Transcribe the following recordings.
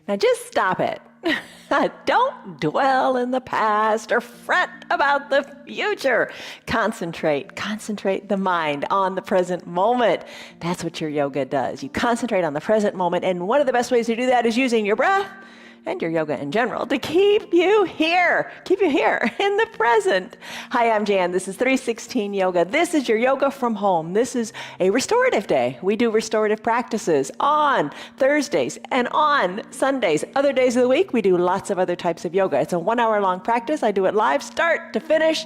Now just stop it. Don't dwell in the past or fret about the future. Concentrate the mind on the present moment. That's what your yoga does. You concentrate on the present moment, and one of the best ways to do that is using your breath and your yoga in general to keep you here in the present. Hi, I'm Jan. This is 316 Yoga. This is your yoga from home. This is a restorative day. We do restorative practices on Thursdays and on Sundays. Other days of the week, we do lots of other types of yoga. It's a 1 hour long practice. I do it live, start to finish.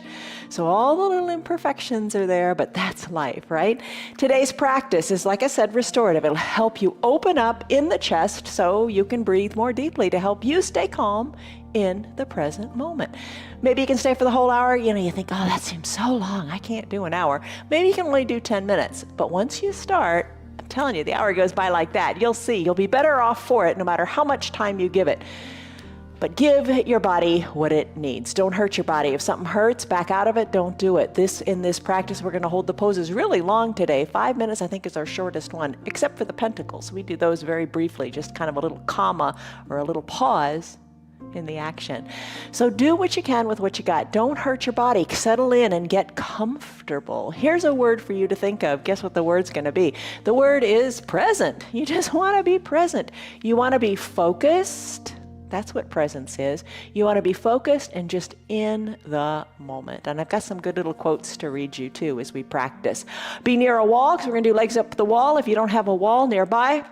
So all the little imperfections are there, but that's life, right? Today's practice is, like I said, restorative. It'll help you open up in the chest so you can breathe more deeply to help you stay calm in the present moment. Maybe you can stay for the whole hour. You think, oh, that seems so long. I can't do an hour. Maybe you can only do 10 minutes. But once you start, I'm telling you, the hour goes by like that. You'll see. You'll be better off for it no matter how much time you give it. But give your body what it needs. Don't hurt your body. If something hurts, back out of it. Don't do it. In this practice, we're going to hold the poses really long today. 5 minutes, I think, is our shortest one, except for the pentacles. We do those very briefly, just kind of a little comma or a little pause in the action. So do what you can with what you got. Don't hurt your body. Settle in and get comfortable. Here's a word for you to think of. Guess what the word's going to be? The word is present. You just want to be present. You want to be focused. That's what presence is. You want to be focused and just in the moment. And I've got some good little quotes to read you too as we practice. Be near a wall, because we're going to do legs up the wall. If you don't have a wall nearby,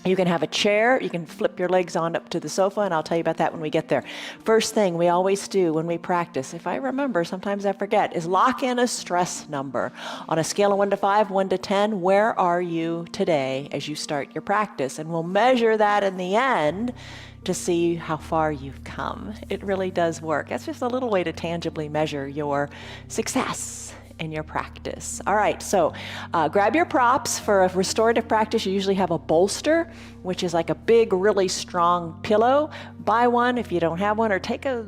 you can have a chair. You can flip your legs on up to the sofa, and I'll tell you about that when we get there. First thing we always do when we practice, if I remember, sometimes I forget, is lock in a stress number. On a scale of 1 to 5, 1 to 10, where are you today as you start your practice? And we'll measure that in the end to see how far you've come. It really does work. That's just a little way to tangibly measure your success in your practice. All right, so grab your props. For a restorative practice, you usually have a bolster, which is like a big, really strong pillow. Buy one if you don't have one, or take a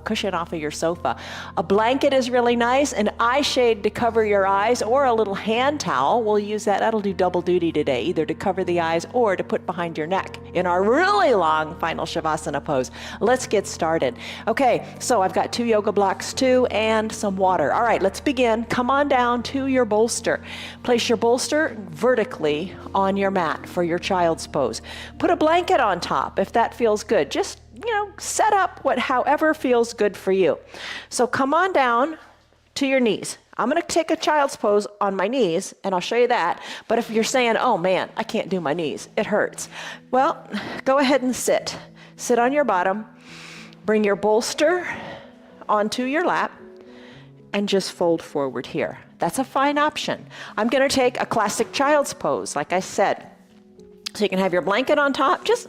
cushion off of your sofa. A blanket is really nice, an eye shade to cover your eyes, or a little hand towel. We'll use that. That'll do double duty today, either to cover the eyes or to put behind your neck in our really long final Shavasana pose. Let's get started. Okay, so I've got 2 yoga blocks too and some water. All right, let's begin. Come on down to your bolster. Place your bolster vertically on your mat for your child's pose. Put a blanket on top if that feels good. Just, set up however feels good for you. So come on down to your knees. I'm going to take a child's pose on my knees, and I'll show you that. But if you're saying, oh man, I can't do my knees, it hurts. Well, go ahead and sit. Sit on your bottom. Bring your bolster onto your lap and just fold forward here. That's a fine option. I'm going to take a classic child's pose, like I said. So you can have your blanket on top. Just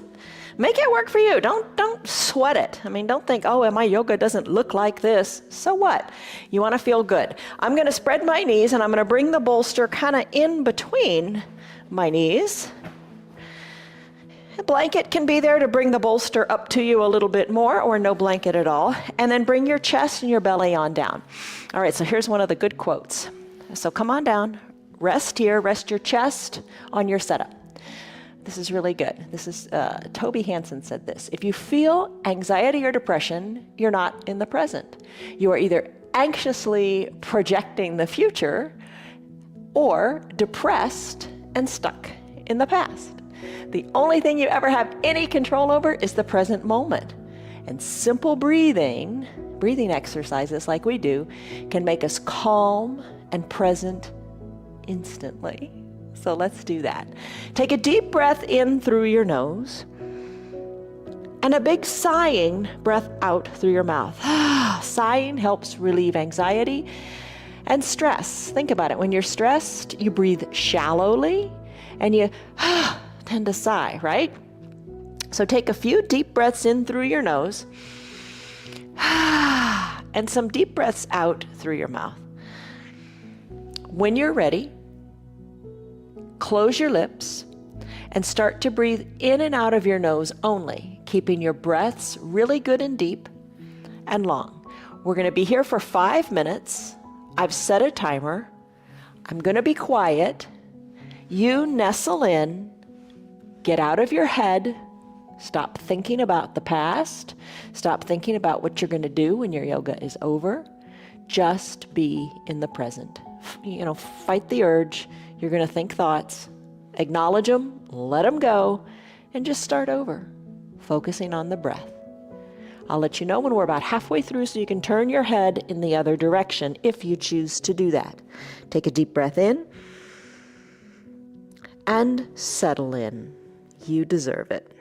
make it work for you. Don't sweat it. Don't think, oh, my yoga doesn't look like this. So what? You want to feel good. I'm going to spread my knees, and I'm going to bring the bolster kind of in between my knees. A blanket can be there to bring the bolster up to you a little bit more, or no blanket at all. And then bring your chest and your belly on down. All right, so here's one of the good quotes. So come on down, rest here, rest your chest on your setup. This is really good. This is, Toby Hansen said this. If you feel anxiety or depression, you're not in the present. You are either anxiously projecting the future or depressed and stuck in the past. The only thing you ever have any control over is the present moment. And simple breathing exercises like we do, can make us calm and present instantly. So let's do that. Take a deep breath in through your nose and a big sighing breath out through your mouth. Sighing helps relieve anxiety and stress. Think about it. When you're stressed, you breathe shallowly and you tend to sigh, right? So take a few deep breaths in through your nose and some deep breaths out through your mouth. When you're ready, close your lips and start to breathe in and out of your nose only, keeping your breaths really good and deep and long. We're going to be here for 5 minutes. I've set a timer. I'm going to be quiet. You nestle in, get out of your head, Stop thinking about the past. Stop thinking about what you're going to do when your yoga is over. Just be in the present. Fight the urge. You're going to think thoughts. Acknowledge them, let them go, and just start over, focusing on the breath. I'll let you know when we're about halfway through so you can turn your head in the other direction if you choose to do that. Take a deep breath in and settle in. You deserve it.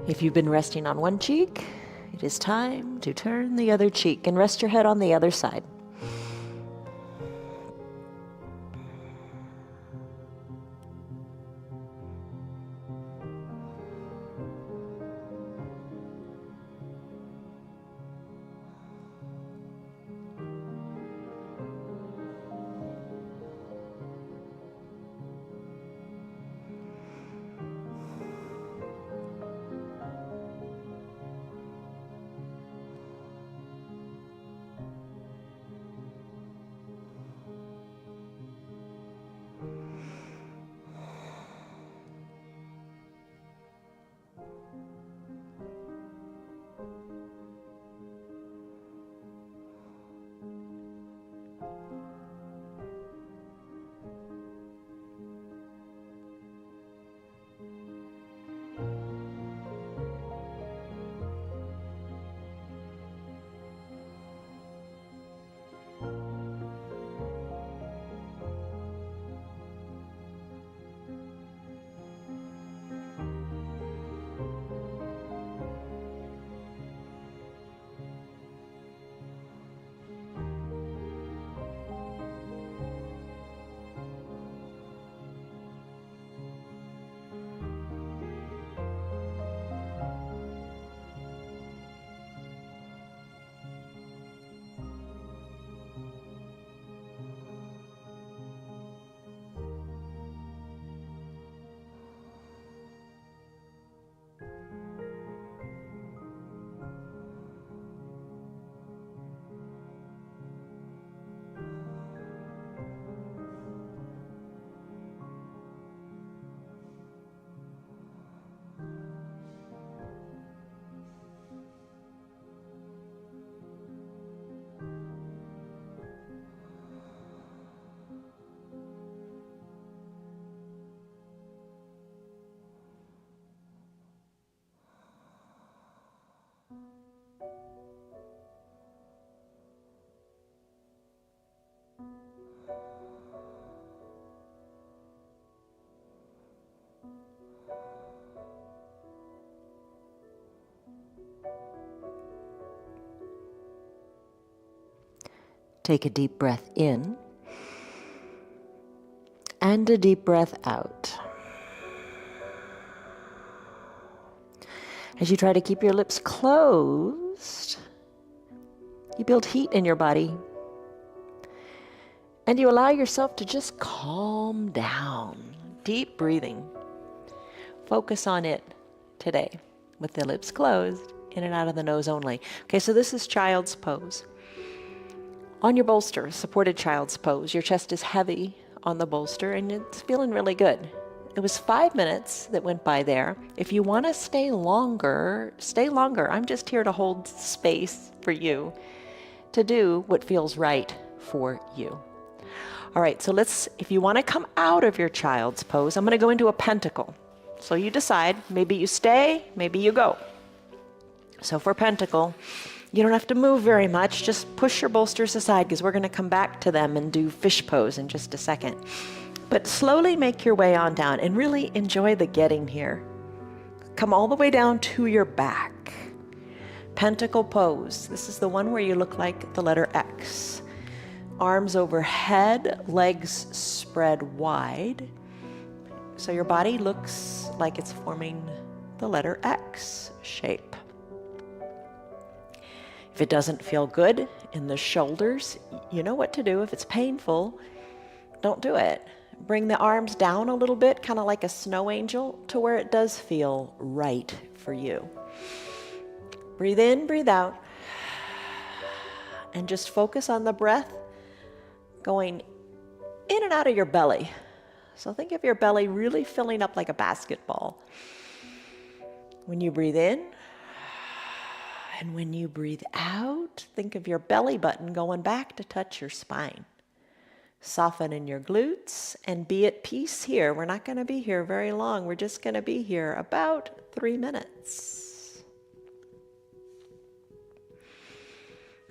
If you've been resting on one cheek, it is time to turn the other cheek and rest your head on the other side. Take a deep breath in and a deep breath out. As you try to keep your lips closed, you build heat in your body. And you allow yourself to just calm down. Deep breathing. Focus on it today with the lips closed, in and out of the nose only. Okay, so this is child's pose. On your bolster, supported child's pose, your chest is heavy on the bolster and it's feeling really good. It was 5 minutes that went by there. If you want to stay longer, stay longer. I'm just here to hold space for you to do what feels right for you. All right, so if you want to come out of your child's pose, I'm going to go into a pentacle. So you decide, maybe you stay, maybe you go. So for pentacle, you don't have to move very much. Just push your bolsters aside because we're going to come back to them and do fish pose in just a second. But slowly make your way on down and really enjoy the getting here. Come all the way down to your back. Pentacle pose. This is the one where you look like the letter X. Arms overhead, legs spread wide. So your body looks like it's forming the letter X shape. If it doesn't feel good in the shoulders, you know what to do. If it's painful, don't do it. Bring the arms down a little bit, kind of like a snow angel, to where it does feel right for you. Breathe in, breathe out, and just focus on the breath going in and out of your belly. So think of your belly really filling up like a basketball. When you breathe in, and when you breathe out, think of your belly button going back to touch your spine. Soften in your glutes and be at peace here. We're not going to be here very long. We're just going to be here about 3 minutes.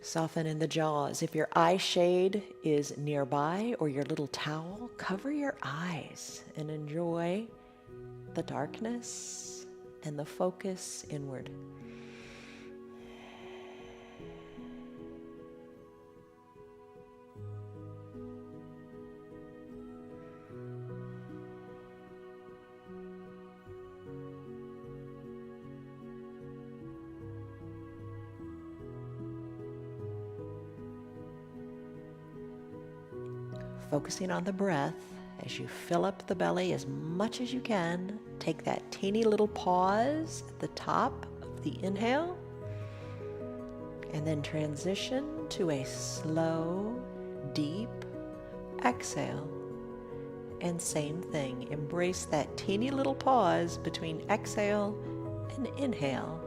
Soften in the jaws. If your eye shade is nearby or your little towel, cover your eyes and enjoy the darkness and the focus inward. Focusing on the breath as you fill up the belly as much as you can. Take that teeny little pause at the top of the inhale and then transition to a slow, deep exhale. And same thing, embrace that teeny little pause between exhale and inhale.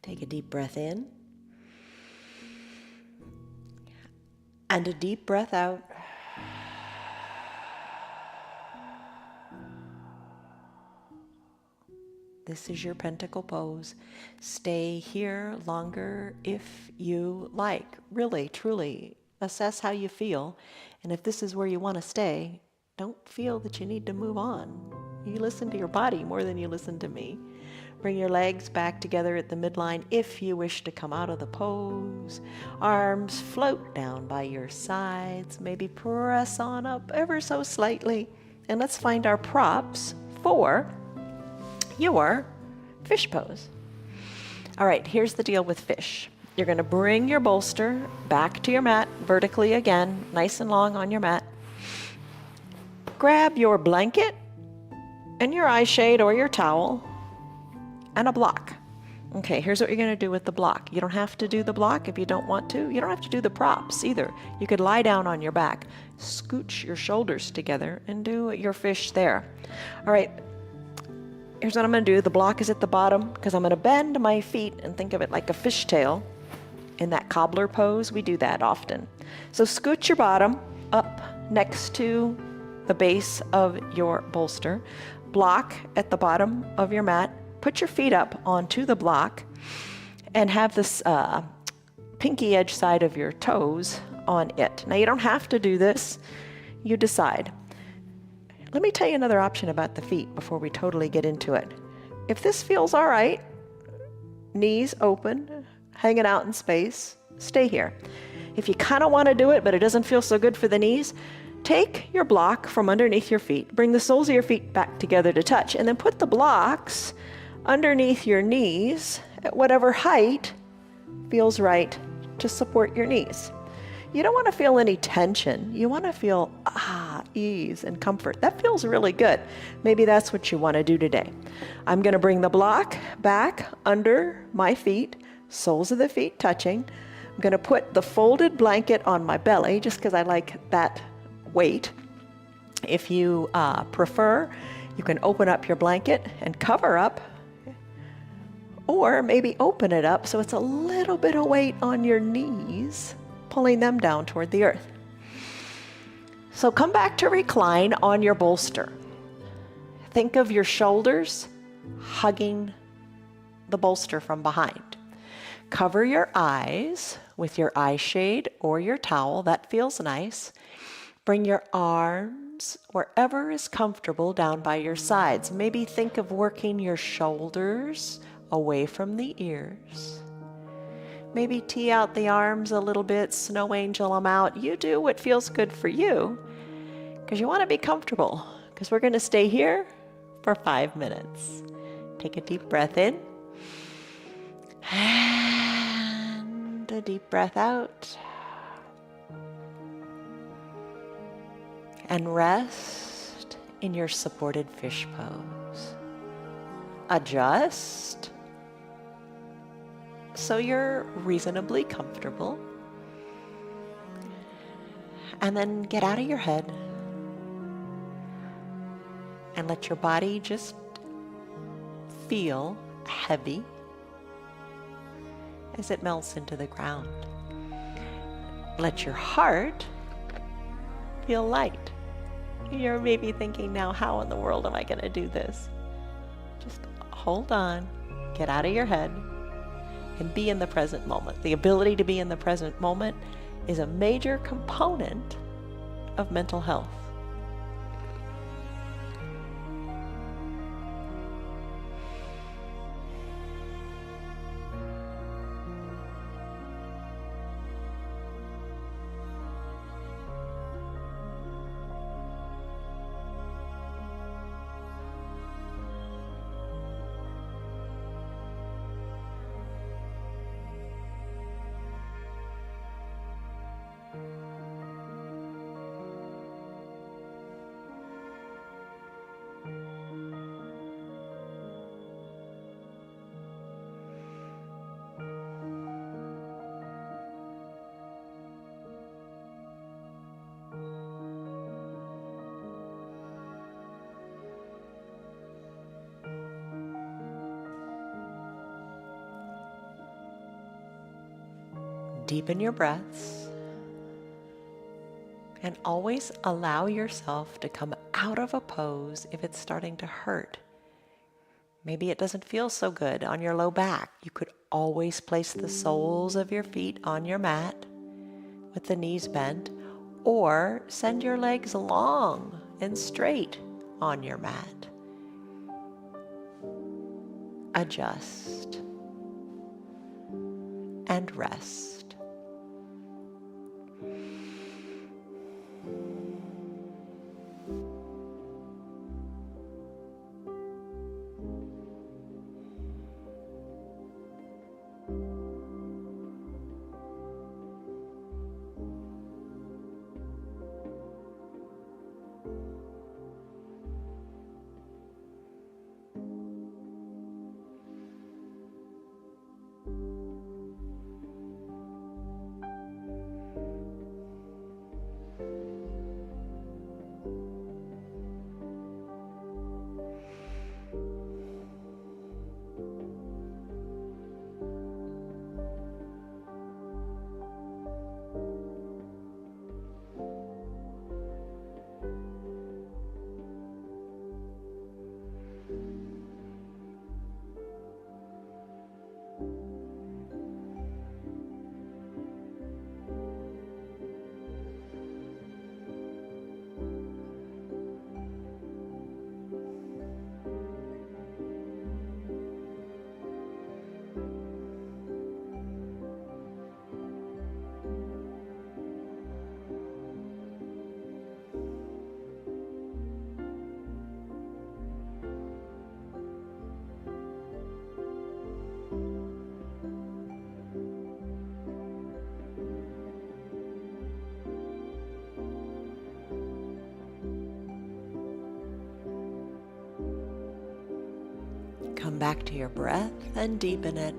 Take a deep breath in and a deep breath out. This is your pentacle pose. Stay here longer if you like. Really, truly assess how you feel. And if this is where you want to stay, don't feel that you need to move on. You listen to your body more than you listen to me. Bring your legs back together at the midline if you wish to come out of the pose. Arms float down by your sides. Maybe press on up ever so slightly. And let's find our props for your fish pose. All right, here's the deal with fish. You're going to bring your bolster back to your mat vertically again, nice and long on your mat. Grab your blanket and your eye shade or your towel and a block. Okay, here's what you're going to do with the block. You don't have to do the block if you don't want to. You don't have to do the props either. You could lie down on your back, scooch your shoulders together, and do your fish there. All right, here's what I'm going to do. The block is at the bottom because I'm going to bend my feet and think of it like a fishtail. In that cobbler pose, we do that often. So scoot your bottom up next to the base of your bolster. Block at the bottom of your mat. Put your feet up onto the block and have this pinky edge side of your toes on it. Now you don't have to do this. You decide. Let me tell you another option about the feet before we totally get into it. If this feels all right, knees open, hanging out in space, stay here. If you kind of want to do it, but it doesn't feel so good for the knees, take your block from underneath your feet, bring the soles of your feet back together to touch, and then put the blocks underneath your knees at whatever height feels right to support your knees. You don't want to feel any tension. You want to feel ease and comfort. That feels really good. Maybe that's what you want to do today. I'm going to bring the block back under my feet, soles of the feet touching. I'm going to put the folded blanket on my belly just because I like that weight. If you prefer, you can open up your blanket and cover up, or maybe open it up so it's a little bit of weight on your knees, pulling them down toward the earth. So come back to recline on your bolster. Think of your shoulders hugging the bolster from behind. Cover your eyes with your eye shade or your towel. That feels nice. Bring your arms wherever is comfortable down by your sides. Maybe think of working your shoulders away from the ears. Maybe tee out the arms a little bit, snow angel them out. You do what feels good for you because you want to be comfortable, because we're going to stay here for 5 minutes. Take a deep breath in and a deep breath out. And rest in your supported fish pose. Adjust so you're reasonably comfortable. And then get out of your head and let your body just feel heavy as it melts into the ground. Let your heart feel light. You're maybe thinking now, how in the world am I going to do this? Just hold on, get out of your head, and be in the present moment. The ability to be in the present moment is a major component of mental health. Deepen your breaths. And always allow yourself to come out of a pose if it's starting to hurt. Maybe it doesn't feel so good on your low back. You could always place the soles of your feet on your mat with the knees bent, or send your legs long and straight on your mat. Adjust and rest. Come back to your breath and deepen it.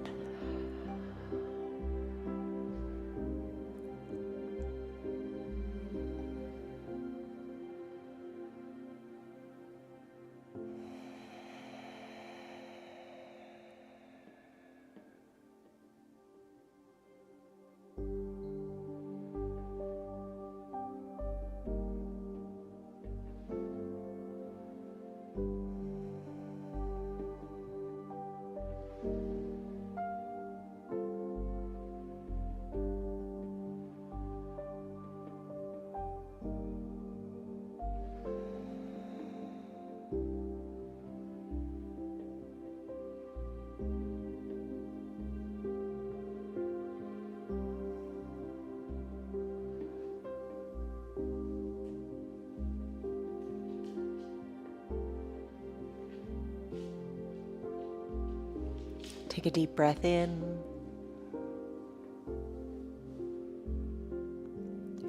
Take a deep breath in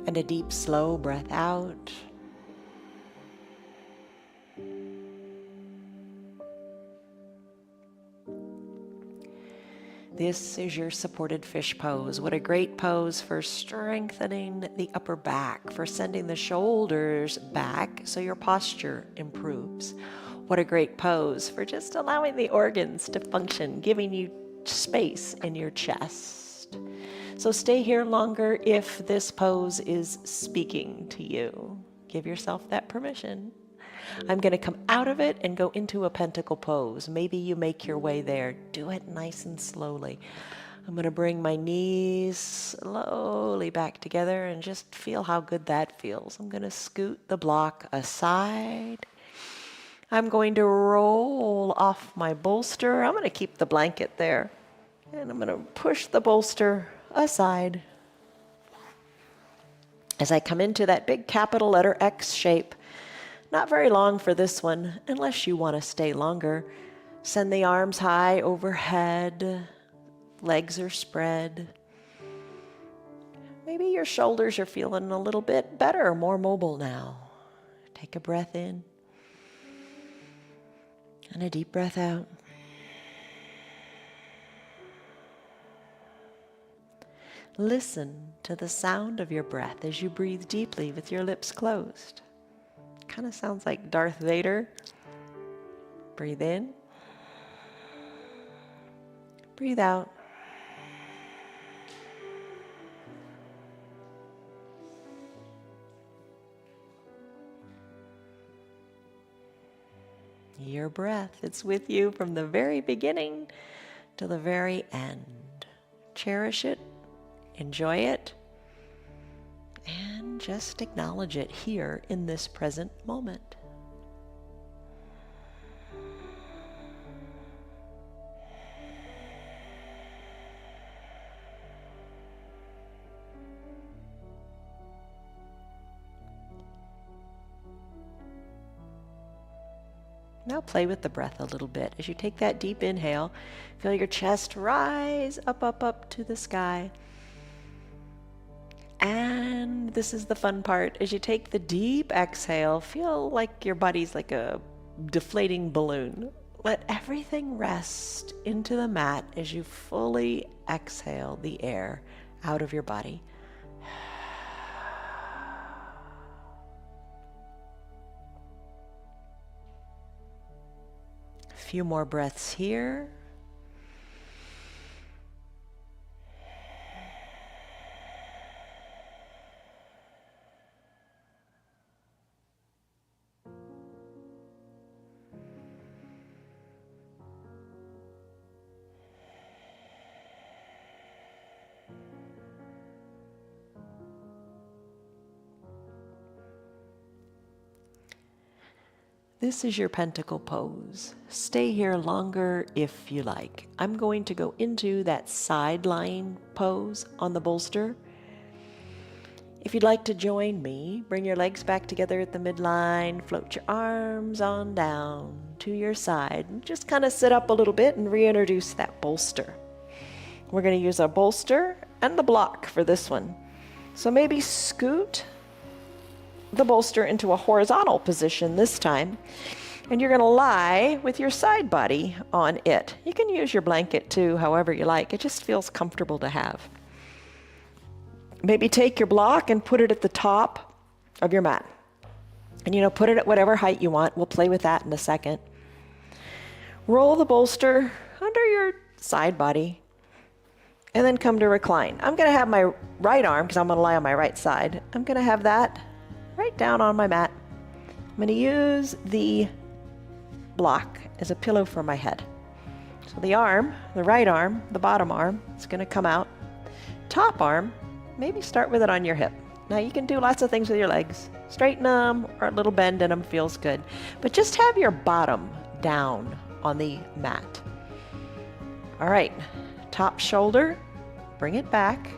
and a deep, slow breath out. This is your supported fish pose. What a great pose for strengthening the upper back, for sending the shoulders back so your posture improves. What a great pose for just allowing the organs to function, giving you space in your chest. So stay here longer if this pose is speaking to you. Give yourself that permission. I'm going to come out of it and go into a pentacle pose. Maybe you make your way there. Do it nice and slowly. I'm going to bring my knees slowly back together and just feel how good that feels. I'm going to scoot the block aside. I'm going to roll off my bolster. I'm going to keep the blanket there. And I'm going to push the bolster aside. As I come into that big capital letter X shape, not very long for this one, unless you want to stay longer. Send the arms high overhead. Legs are spread. Maybe your shoulders are feeling a little bit better, more mobile now. Take a breath in. And a deep breath out. Listen to the sound of your breath as you breathe deeply with your lips closed. Kind of sounds like Darth Vader. Breathe in. Breathe out. Your breath, it's with you from the very beginning to the very end. Cherish it, enjoy it, and just acknowledge it here in this present moment. Now play with the breath a little bit. As you take that deep inhale, feel your chest rise up, up, up to the sky. And this is the fun part. As you take the deep exhale, feel like your body's like a deflating balloon. Let everything rest into the mat as you fully exhale the air out of your body. A few more breaths here. This is your pentacle pose. Stay here longer if you like. I'm going to go into that side lying pose on the bolster. If you'd like to join me, bring your legs back together at the midline, float your arms on down to your side, and just kind of sit up a little bit and reintroduce that bolster. We're going to use our bolster and the block for this one. So maybe scoot the bolster into a horizontal position this time, and you're going to lie with your side body on it. You can use your blanket too, however you like. It just feels comfortable to have. Maybe take your block and put it at the top of your mat. And put it at whatever height you want. We'll play with that in a second. Roll the bolster under your side body and then come to recline. I'm going to have my right arm, because I'm going to lie on my right side. I'm going to have that right down on my mat. I'm going to use the block as a pillow for my head. So the arm, the right arm, the bottom arm, is going to come out. Top arm, maybe start with it on your hip. Now you can do lots of things with your legs. Straighten them or a little bend in them feels good. But just have your bottom down on the mat. All right, top shoulder, bring it back.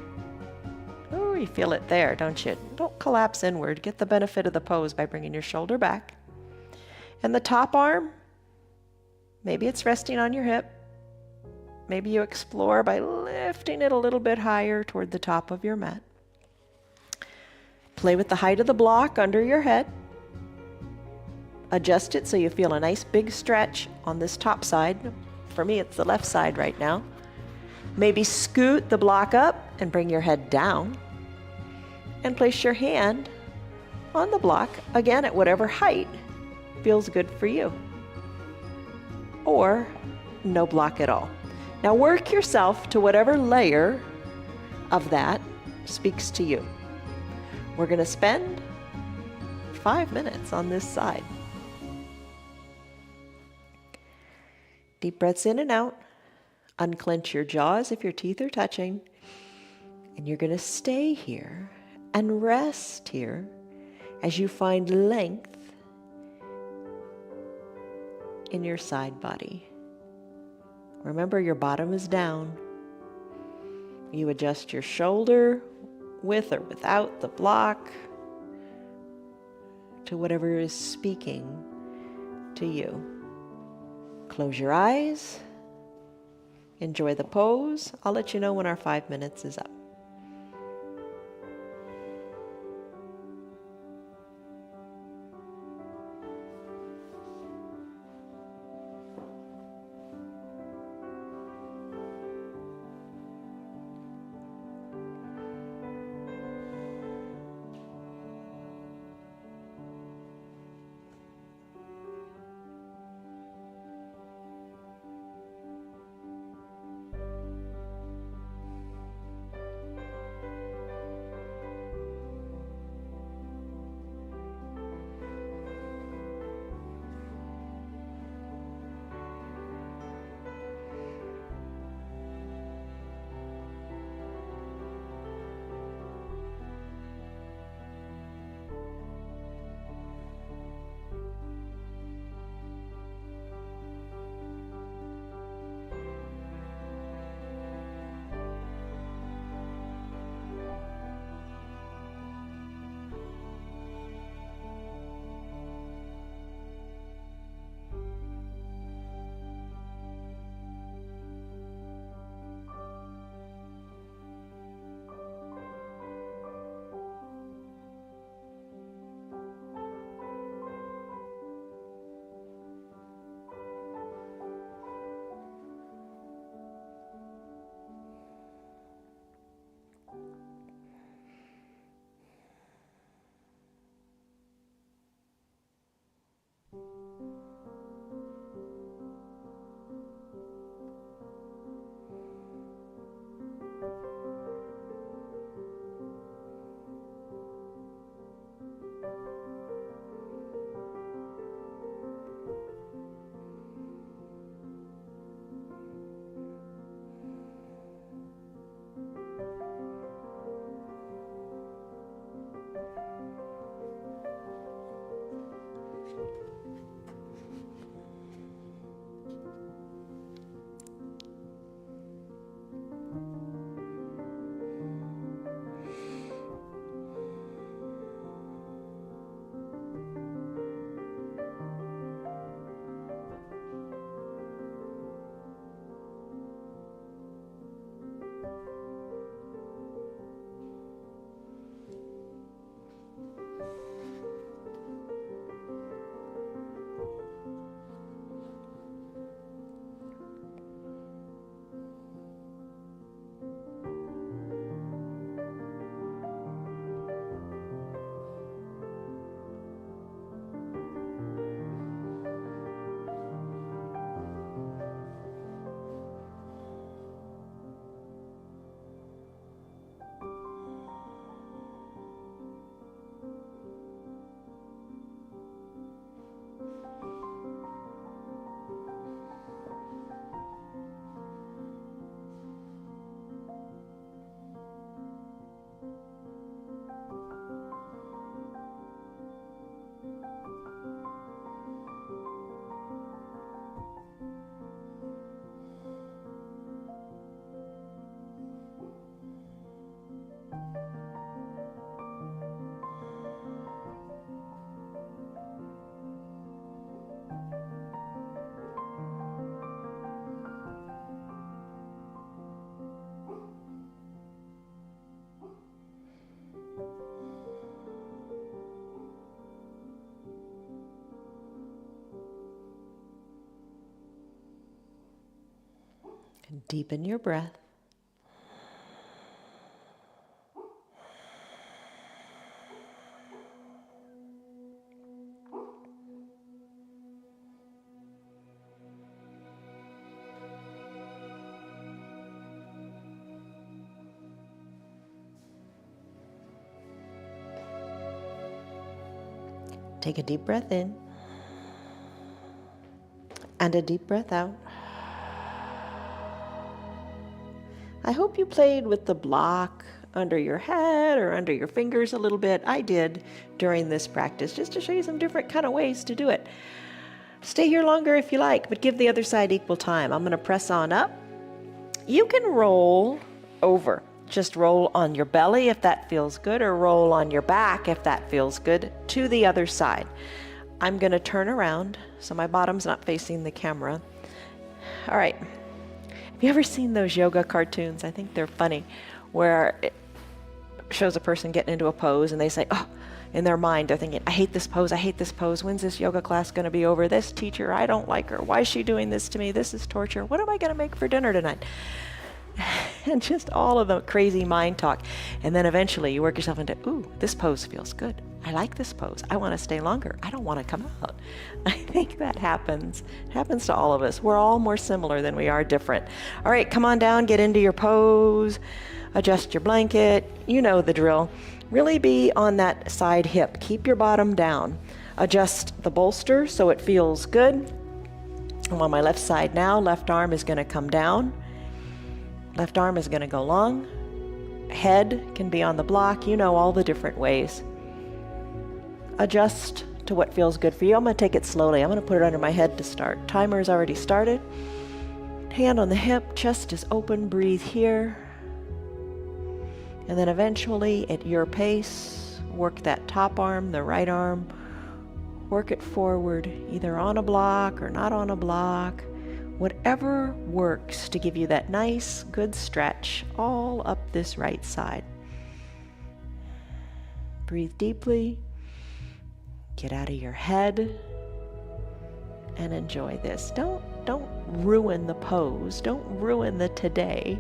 Oh, you feel it there, don't you? Don't collapse inward. Get the benefit of the pose by bringing your shoulder back. And the top arm, maybe it's resting on your hip. Maybe you explore by lifting it a little bit higher toward the top of your mat. Play with the height of the block under your head. Adjust it so you feel a nice big stretch on this top side. For me, it's the left side right now. Maybe scoot the block up and bring your head down. And place your hand on the block, again at whatever height feels good for you. Or no block at all. Now work yourself to whatever layer of that speaks to you. We're going to spend 5 minutes on this side. Deep breaths in and out. Unclench your jaws if your teeth are touching. And you're going to stay here and rest here as you find length in your side body. Remember, your bottom is down. You adjust your shoulder with or without the block to whatever is speaking to you. Close your eyes. Enjoy the pose. I'll let you know when our 5 minutes is up. Deepen your breath. Take a deep breath in and a deep breath out. I hope you played with the block under your head or under your fingers a little bit. I did during this practice, just to show you some different kind of ways to do it. Stay here longer if you like, but give the other side equal time. I'm going to press on up. You can roll over. Just roll on your belly if that feels good, or roll on your back if that feels good, to the other side. I'm going to turn around so my bottom's not facing the camera. All right. Have you ever seen those yoga cartoons? I think they're funny, where it shows a person getting into a pose and they say, oh, in their mind, they're thinking, I hate this pose, I hate this pose. When's this yoga class going to be over? This teacher, I don't like her. Why is she doing this to me? This is torture. What am I going to make for dinner tonight? And just all of the crazy mind talk. And then eventually you work yourself into, ooh, this pose feels good. I like this pose. I want to stay longer. I don't want to come out. I think that happens. It happens to all of us. We're all more similar than we are different. All right, come on down, get into your pose, adjust your blanket. You know the drill. Really be on that side hip. Keep your bottom down. Adjust the bolster so it feels good. I'm on my left side now. Left arm is going to come down. Left arm is going to go long. Head can be on the block. You know all the different ways. Adjust to what feels good for you. I'm going to take it slowly. I'm going to put it under my head to start. Timer is already started. Hand on the hip, chest is open, breathe here. And then eventually, at your pace, work that top arm, the right arm. Work it forward, either on a block or not on a block. Whatever works to give you that nice, good stretch all up this right side. Breathe deeply. Get out of your head and enjoy this. Don't ruin the pose. Don't ruin the today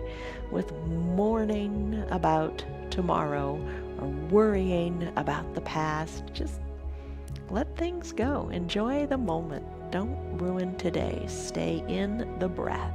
with mourning about tomorrow or worrying about the past. Just let things go. Enjoy the moment. Don't ruin today. Stay in the breath.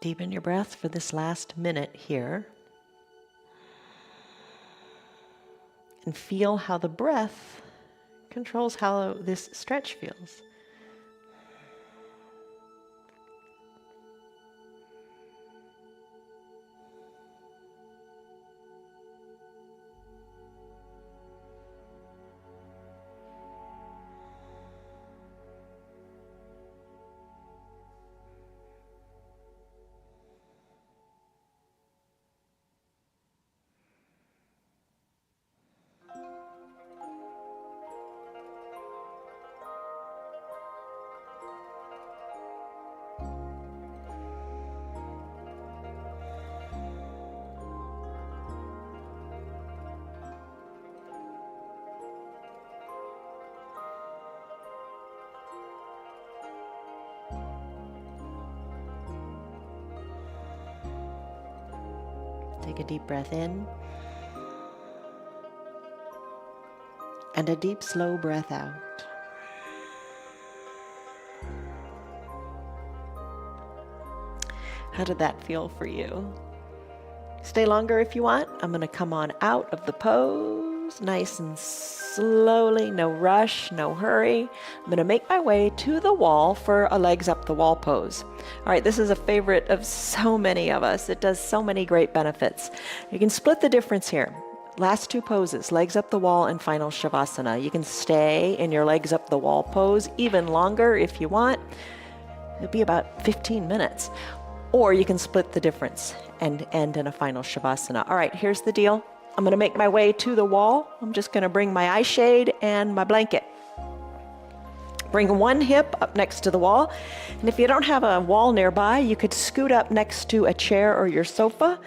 Deepen your breath for this last minute here. And feel how the breath controls how this stretch feels. Take a deep breath in and a deep, slow breath out. How did that feel for you? Stay longer if you want. I'm going to come on out of the pose, nice and slowly, no rush, no hurry. I'm going to make my way to the wall for a legs up the wall pose. All right, this is a favorite of so many of us. It does so many great benefits. You can split the difference here. Last two poses, legs up the wall and final Shavasana. You can stay in your legs up the wall pose even longer if you want. It'll be about 15 minutes. Or you can split the difference and end in a final Shavasana. All right, here's the deal. I'm going to make my way to the wall. I'm just going to bring my eye shade and my blanket. Bring one hip up next to the wall. And if you don't have a wall nearby, you could scoot up next to a chair or your sofa.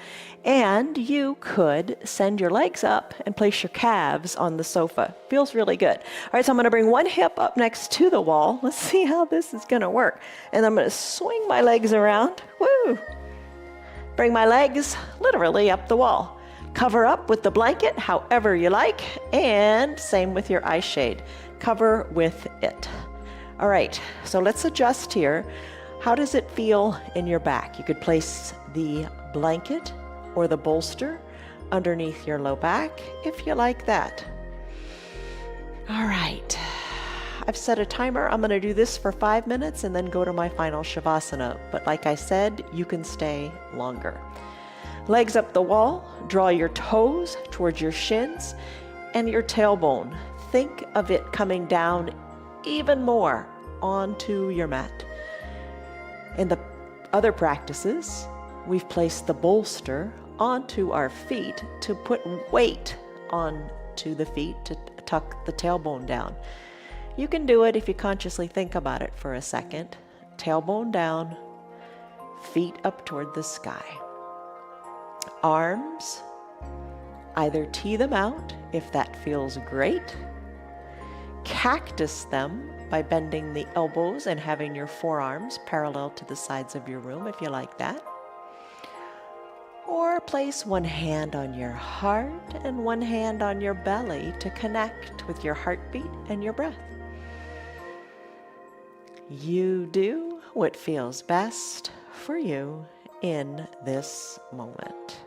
And you could send your legs up and place your calves on the sofa. Feels really good. All right, so I'm going to bring one hip up next to the wall. Let's see how this is going to work. And I'm going to swing my legs around. Woo! Bring my legs literally up the wall. Cover up with the blanket however you like. And same with your eye shade. Cover with it. All right, so let's adjust here. How does it feel in your back? You could place the blanket or the bolster underneath your low back if you like that. All right, I've set a timer. I'm going to do this for 5 minutes and then go to my final Shavasana. But like I said, you can stay longer. Legs up the wall, draw your toes towards your shins and your tailbone. Think of it coming down even more onto your mat. In the other practices, we've placed the bolster onto our feet to put weight onto the feet to tuck the tailbone down. You can do it if you consciously think about it for a second. Tailbone down, feet up toward the sky. Arms, either tee them out if that feels great. Cactus them by bending the elbows and having your forearms parallel to the sides of your room if you like that. Or place one hand on your heart and one hand on your belly to connect with your heartbeat and your breath. You do what feels best for you in this moment.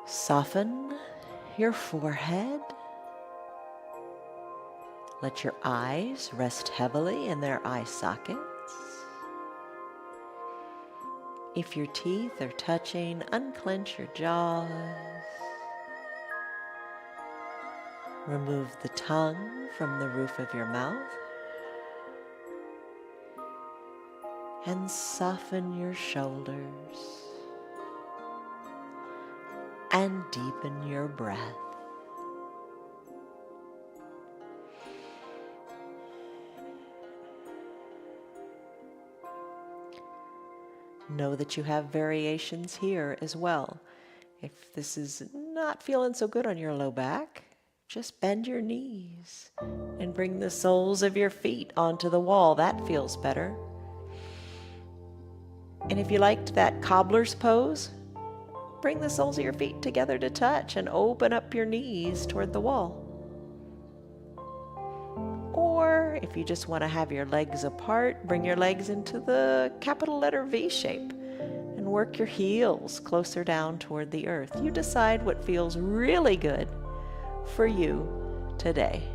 Soften your forehead. Let your eyes rest heavily in their eye sockets. If your teeth are touching, unclench your jaws. Remove the tongue from the roof of your mouth. And soften your shoulders. And deepen your breath. Know that you have variations here as well. If this is not feeling so good on your low back, just bend your knees and bring the soles of your feet onto the wall. That feels better. And if you liked that cobbler's pose, bring the soles of your feet together to touch and open up your knees toward the wall. Or if you just want to have your legs apart, bring your legs into the capital letter V shape and work your heels closer down toward the earth. You decide what feels really good for you today.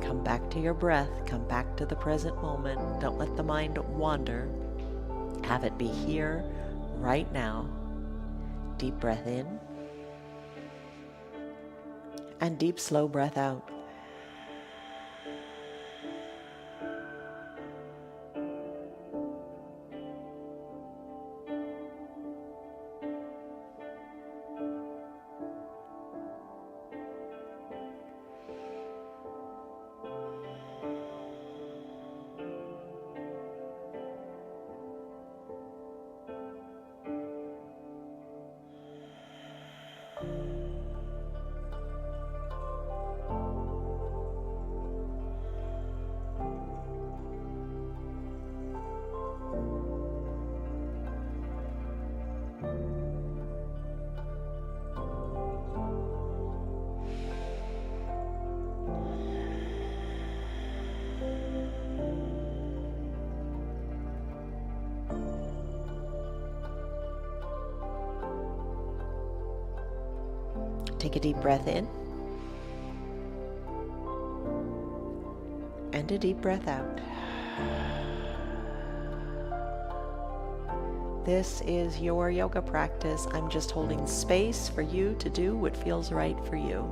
Come back to your breath. Come back to the present moment. Don't let the mind wander. Have it be here, right now. Deep breath in. And deep, slow breath out. Take a deep breath in and a deep breath out. This is your yoga practice. I'm just holding space for you to do what feels right for you.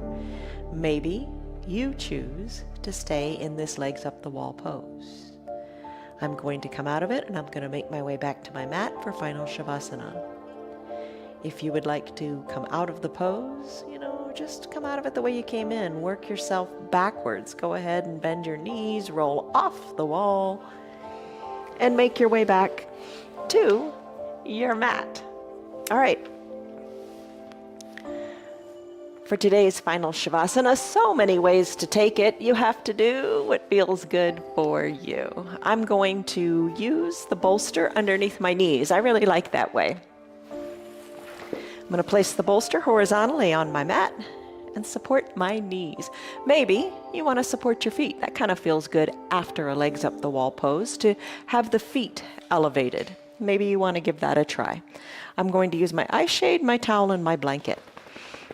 Maybe you choose to stay in this legs up the wall pose. I'm going to come out of it and I'm going to make my way back to my mat for final Shavasana. If you would like to come out of the pose, just come out of it the way you came in. Work yourself backwards. Go ahead and bend your knees, roll off the wall, and make your way back to your mat. All right. For today's final Shavasana, so many ways to take it. You have to do what feels good for you. I'm going to use the bolster underneath my knees. I really like that way. I'm going to place the bolster horizontally on my mat and support my knees. Maybe you want to support your feet. That kind of feels good after a legs up the wall pose to have the feet elevated. Maybe you want to give that a try. I'm going to use my eye shade, my towel, and my blanket.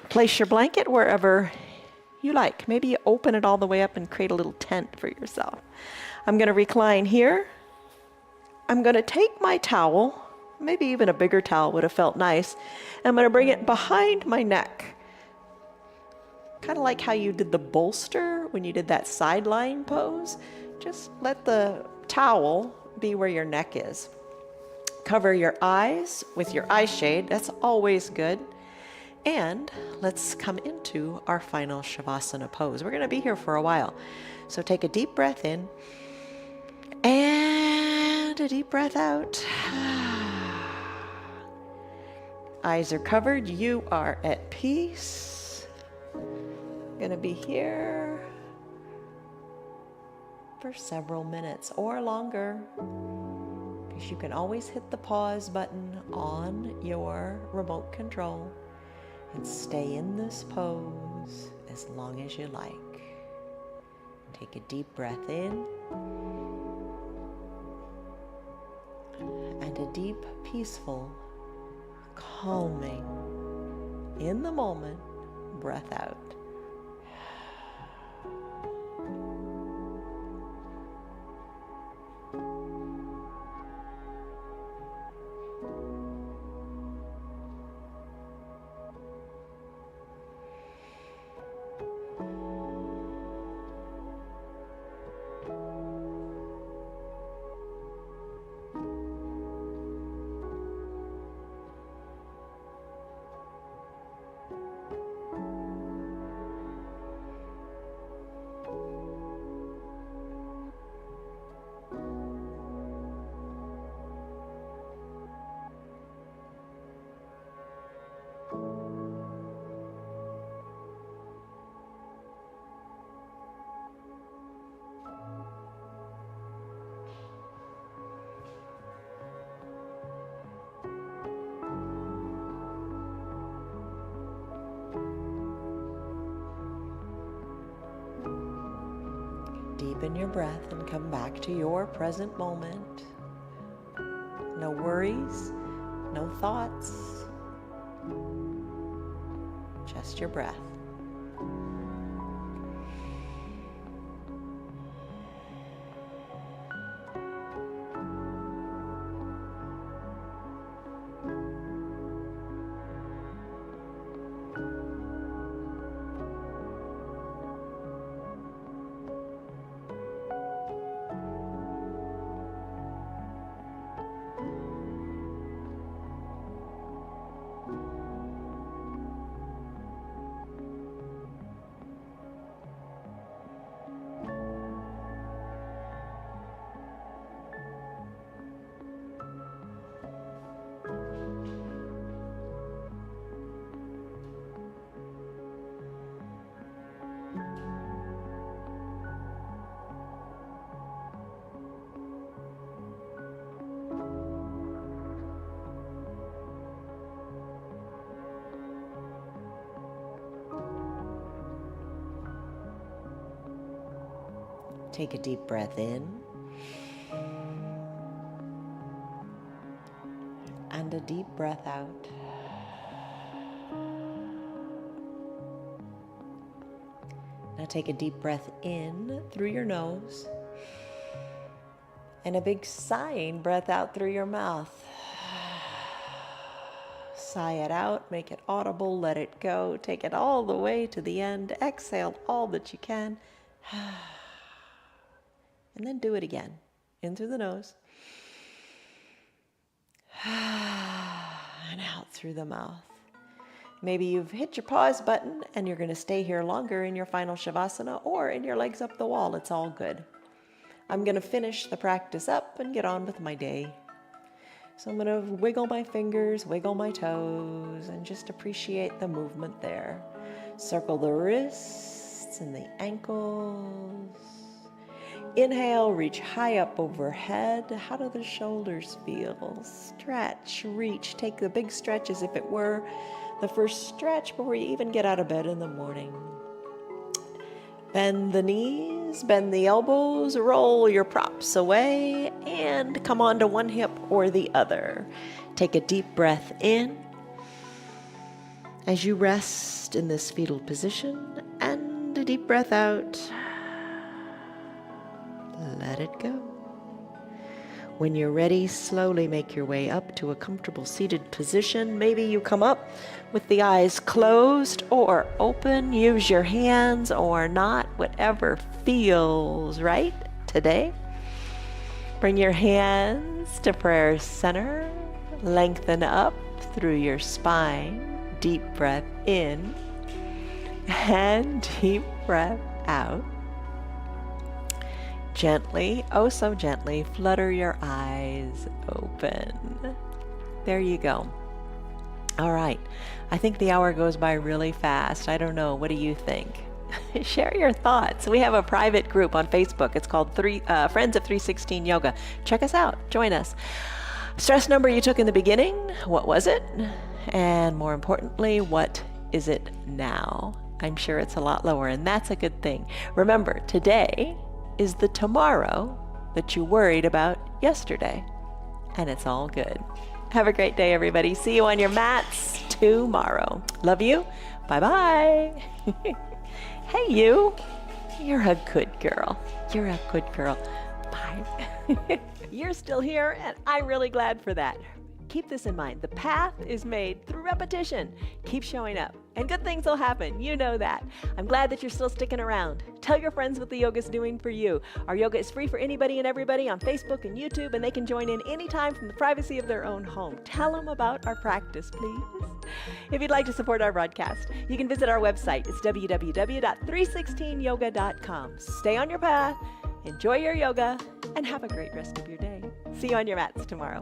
Place your blanket wherever you like. Maybe you open it all the way up and create a little tent for yourself. I'm going to recline here. I'm going to take my towel. Maybe even a bigger towel would have felt nice. I'm going to bring it behind my neck. Kind of like how you did the bolster when you did that sideline pose. Just let the towel be where your neck is. Cover your eyes with your eye shade. That's always good. And let's come into our final Shavasana pose. We're going to be here for a while. So take a deep breath in and a deep breath out. Eyes are covered. You are at peace. Going to be here for several minutes or longer, because you can always hit the pause button on your remote control and stay in this pose as long as you like. Take a deep breath in and a deep, peaceful, calming, in the moment breath out. deepen your breath and come back to your present moment. No worries, no thoughts, just your breath. Take a deep breath in and a deep breath out. Now take a deep breath in through your nose and a big sighing breath out through your mouth. Sigh it out, make it audible, let it go, take it all the way to the end, exhale all that you can. And then do it again. In through the nose. And out through the mouth. Maybe you've hit your pause button and you're going to stay here longer in your final Shavasana or in your legs up the wall. It's all good. I'm going to finish the practice up and get on with my day. So I'm going to wiggle my fingers, wiggle my toes, and just appreciate the movement there. Circle the wrists and the ankles. Inhale, reach high up overhead. How do the shoulders feel? Stretch, reach. Take the big stretch as if it were the first stretch before you even get out of bed in the morning. Bend the knees, bend the elbows, roll your props away, and come onto one hip or the other. Take a deep breath in as you rest in this fetal position, and a deep breath out. Let it go. When you're ready, slowly make your way up to a comfortable seated position. Maybe you come up with the eyes closed or open. Use your hands or not, whatever feels right today. Bring your hands to prayer center. Lengthen up through your spine. Deep breath in and deep breath out. Gently, oh so gently, flutter your eyes open. There you go. All right. I think the hour goes by really fast. I don't know. What do you think? Share your thoughts. We have a private group on Facebook. It's called Friends of 316 Yoga. Check us out. Join us. Stress number you took in the beginning. What was it? And more importantly, what is it now? I'm sure it's a lot lower, and that's a good thing. Remember, today is the tomorrow that you worried about yesterday. And it's all good. Have a great day, everybody. See you on your mats tomorrow. Love you. Bye-bye. Hey, you. You're a good girl. You're a good girl. Bye. You're still here, and I'm really glad for that. Keep this in mind. The path is made through repetition. Keep showing up, and good things will happen. You know that. I'm glad that you're still sticking around. Tell your friends what the yoga's doing for you. Our yoga is free for anybody and everybody on Facebook and YouTube, and they can join in anytime from the privacy of their own home. Tell them about our practice, please. If you'd like to support our broadcast, you can visit our website. It's www.316yoga.com. Stay on your path, enjoy your yoga, and have a great rest of your day. See you on your mats tomorrow.